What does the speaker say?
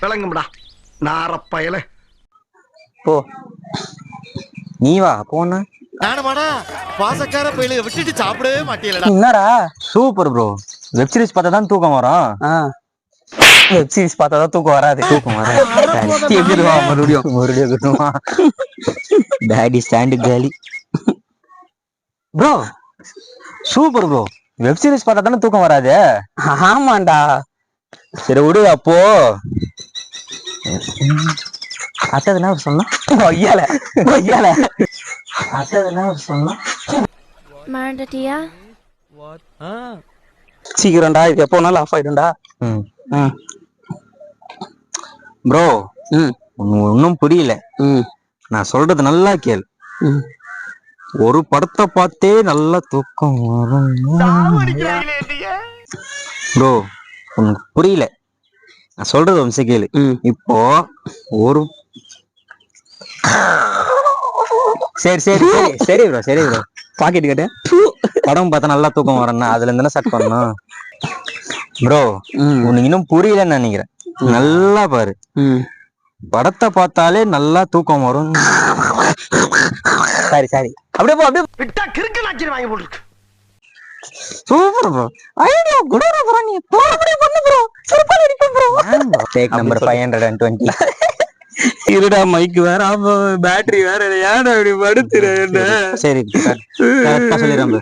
விளங்கும்டா நாரப்பயல. போ நீ வா போன. நானுமாடா பாசக்கார பயில விட்டுட்டு சாப்பிடவே மாட்டேலடா. என்னடா சூப்பர் ப்ரோ. வெப் சீரிஸ் பார்த்தா தான் தூக்கம் வரும். வெப் சீரிஸ் பார்த்தா தான் தூக்கம் வராது. தூக்கம் வராது. மறுபடியும் டாடி ஸ்டாண்டு காலி. Bro super bro. Web series பார்த்தா தானே தூக்கம் வராது. ஆமாண்டா. சரி விடு. அப்போ அத்ததுனா சொன்னா அத்ததுனா சொன்னா மறந்துட்டியா? சீக்கிரம்டா, இது எப்போ வேணாலும் ஆஃப் ஆயிடும்டா. ப்ரோ ஒன்னும் புரியல. நான் சொல்றது நல்லா கேள். ஒரு படத்தை பார்த்தே நல்லா தூக்கம் வரும். ப்ரோ உனக்கு புரியல. நான் சொல்றது வம்ச கேளு. இப்போ ஒரு சரி சரி சரி சரி ப்ரோ சரி ப்ரோ. பாக்கெட் கேட்டு படம் பார்த்தா நல்லா தூக்கம் வரேன்னா அதுல இருந்தானே ஸ்டார்ட் பண்ணணும். ப்ரோ உனக்கு இன்னும் புரியலன்னு நினைக்கிறேன். நல்லா பாரு. படத்தை பார்த்தாலே நல்லா தூக்கம் வரும். சரி சரி அப்படியே போ. அப்படியே விட்டா கிறுக்கு நாக்கி வாங்கி போட்டுருக்கு. Super bro. Idea good bro. நீ போறபடி பண்ணு ப்ரோ. சூப்பர் இருக்கு ப்ரோ. Take number 520. இருடா மைக் வேற ஆஃப், பேட்டரி வேற. ஏன்டா இப்படி படுத்துற என்ன? சரி கரெக்ட்டா சொல்லிறேன் ப்ரோ.